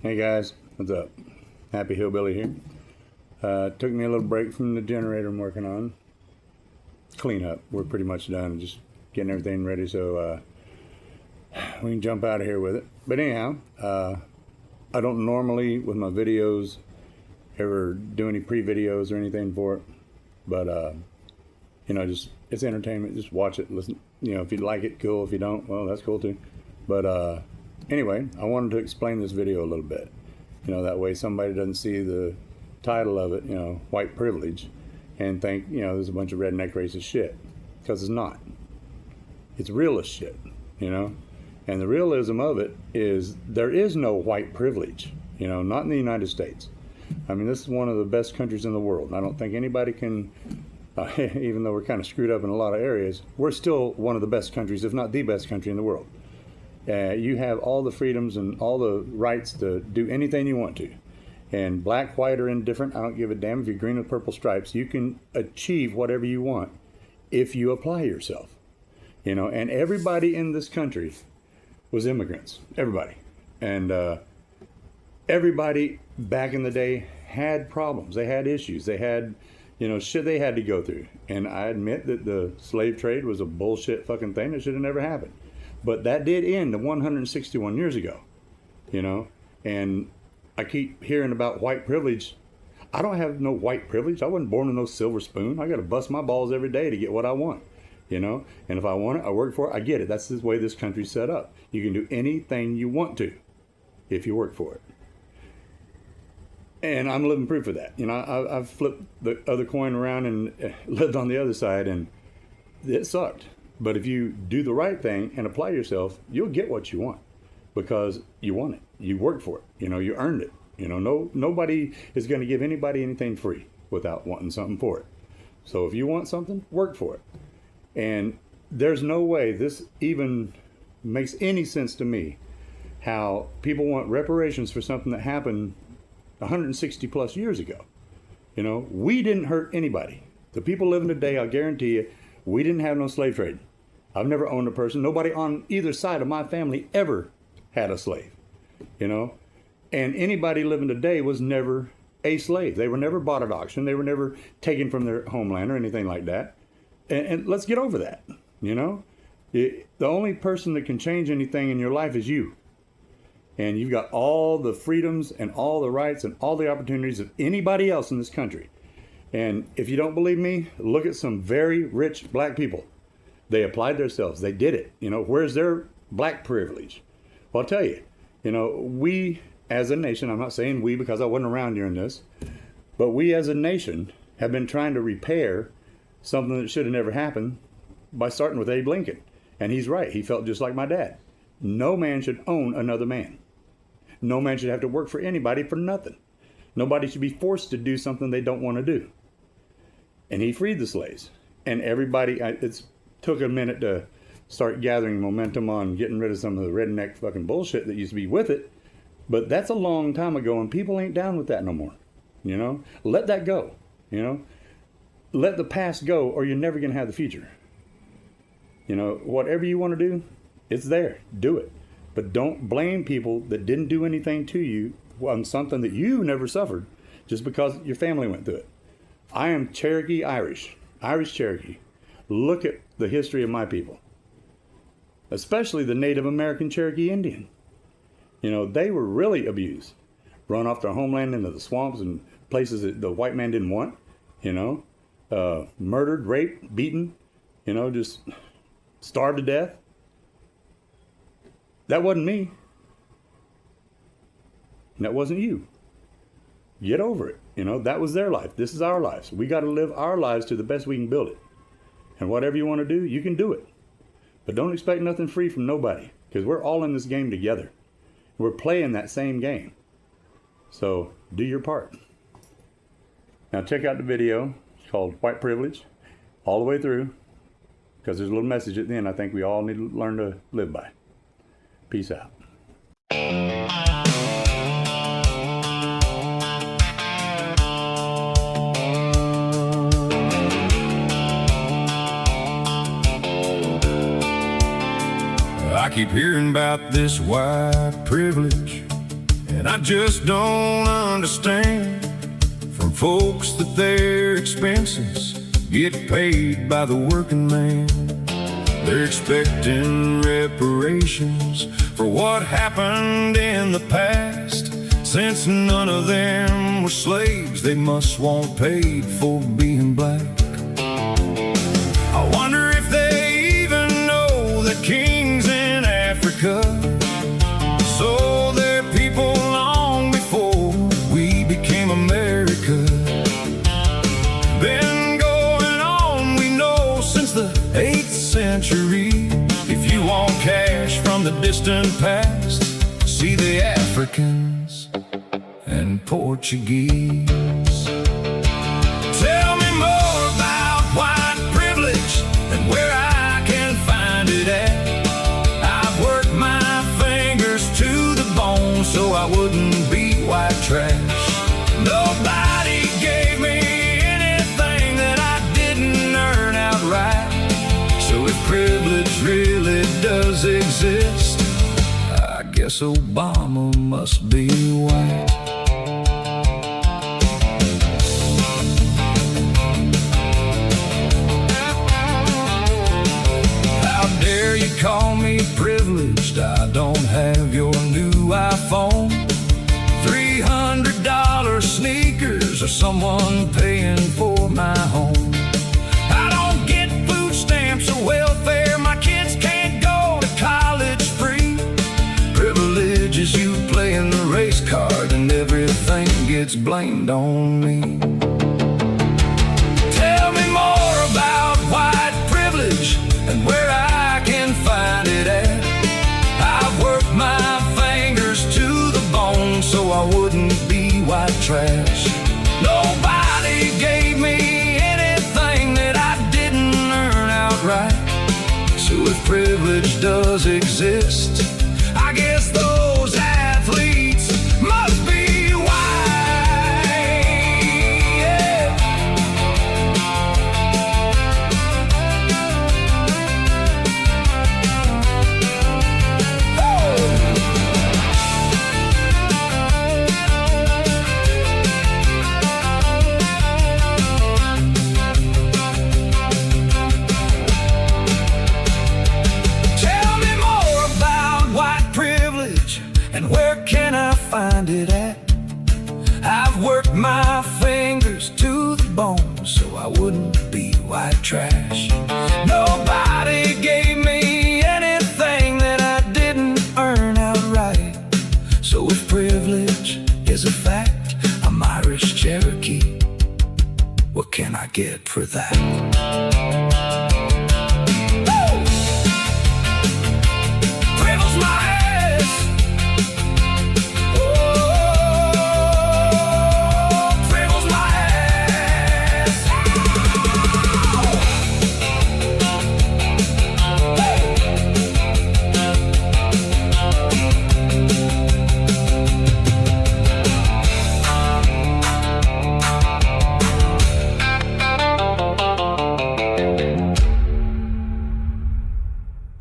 Hey guys, what's up? Happy Hillbilly here. Took me a little break from the generator I'm working on. Clean up. We're pretty much done. Just getting everything ready so we can jump out of here with it. But anyhow, I don't normally with my videos ever do any pre-videos or anything for it. But just it's entertainment. Just watch it, listen. If you like it, cool. If you don't, well, that's cool too. But anyway, I wanted to explain this video a little bit. That way somebody doesn't see the title of it, white privilege, and think, there's a bunch of redneck racist shit. Because it's not. It's realist shit, And the realism of it is there is no white privilege, not in the United States. I mean, this is one of the best countries in the world. And I don't think anybody can, even though we're kind of screwed up in a lot of areas, we're still one of the best countries, if not the best country in the world. You have all the freedoms and all the rights to do anything you want to. And black, white, or indifferent, I don't give a damn. If you're green with purple stripes, you can achieve whatever you want if you apply yourself. And everybody in this country was immigrants. Everybody. And everybody back in the day had problems. They had issues. They had, shit they had to go through. And I admit that the slave trade was a bullshit fucking thing that should have never happened. But that did end 161 years ago, and I keep hearing about white privilege. I don't have no white privilege. I wasn't born with no silver spoon. I got to bust my balls every day to get what I want, and if I want it, I work for it. I get it. That's the way this country's set up. You can do anything you want to if you work for it. And I'm living proof of that. I've flipped the other coin around and lived on the other side, and it sucked. But if you do the right thing and apply yourself, you'll get what you want because you want it. You worked for it. You earned it. Nobody is going to give anybody anything free without wanting something for it. So if you want something, work for it. And there's no way this even makes any sense to me how people want reparations for something that happened 160 plus years ago. We didn't hurt anybody. The people living today, I'll guarantee you, we didn't have no slave trade. I've never owned a person. Nobody on either side of my family ever had a slave, And anybody living today was never a slave. They were never bought at auction. They were never taken from their homeland or anything like that. And let's get over that, The only person that can change anything in your life is you. And you've got all the freedoms and all the rights and all the opportunities of anybody else in this country. And if you don't believe me, look at some very rich black people. They applied themselves. They did it. Where's their black privilege? Well, I'll tell you, we as a nation, I'm not saying we because I wasn't around during this, but we as a nation have been trying to repair something that should have never happened by starting with Abe Lincoln. And he's right. He felt just like my dad. No man should own another man. No man should have to work for anybody for nothing. Nobody should be forced to do something they don't want to do. And he freed the slaves. And everybody, it's took a minute to start gathering momentum on getting rid of some of the redneck fucking bullshit that used to be with it. But that's a long time ago, and people ain't down with that no more. Let that go. Let the past go, or you're never going to have the future. Whatever you want to do, it's there. Do it. But don't blame people that didn't do anything to you on something that you never suffered just because your family went through it. I am Cherokee Irish Cherokee. Look at the history of my people, especially the Native American Cherokee Indian. They were really abused, run off their homeland into the swamps and places that the white man didn't want, murdered, raped, beaten, just starved to death. That wasn't me. And that wasn't you. Get over it. That was their life. This is our lives. We got to live our lives to the best we can build it. And whatever you want to do, you can do it. But don't expect nothing free from nobody, because we're all in this game together. We're playing that same game. So do your part. Now check out the video. It's called White Privilege, all the way through, because there's a little message at the end I think we all need to learn to live by. Peace out. I keep hearing about this white privilege, and And I just don't understand from folks that their expenses get paid by the working man. They're expecting reparations for what happened in the past. Since none of them were slaves, they must want paid for being black. I wonder if they even know that kings in Africa sold their people long before we became America. Been going on, we know, since the 8th century. If you want cash from the distant past, see the Africans and Portuguese. Tell me more about white privilege and where I can find it at. I've worked my fingers to the bone so I wouldn't be white trash. Nobody gave me anything that I didn't earn outright. So if privilege really does exist, I guess Obama must be white. Call me privileged, I don't have your new iPhone, $300 sneakers, or someone paying for my home. I don't get food stamps or welfare, my kids can't go to college free. Privilege is you playing the race card and everything gets blamed on me. Tell me more about white privilege and where I can find it at. I've worked my fingers to the bone so I wouldn't be white trash. Nobody gave me anything that I didn't earn outright. So if privilege does exist, I guess those athletes must be white. Yeah. And where can I find it at? I've worked my fingers to the bone so I wouldn't be white trash. Nobody gave me anything that I didn't earn outright. So if privilege is a fact, I'm Irish Cherokee. What can I get for that?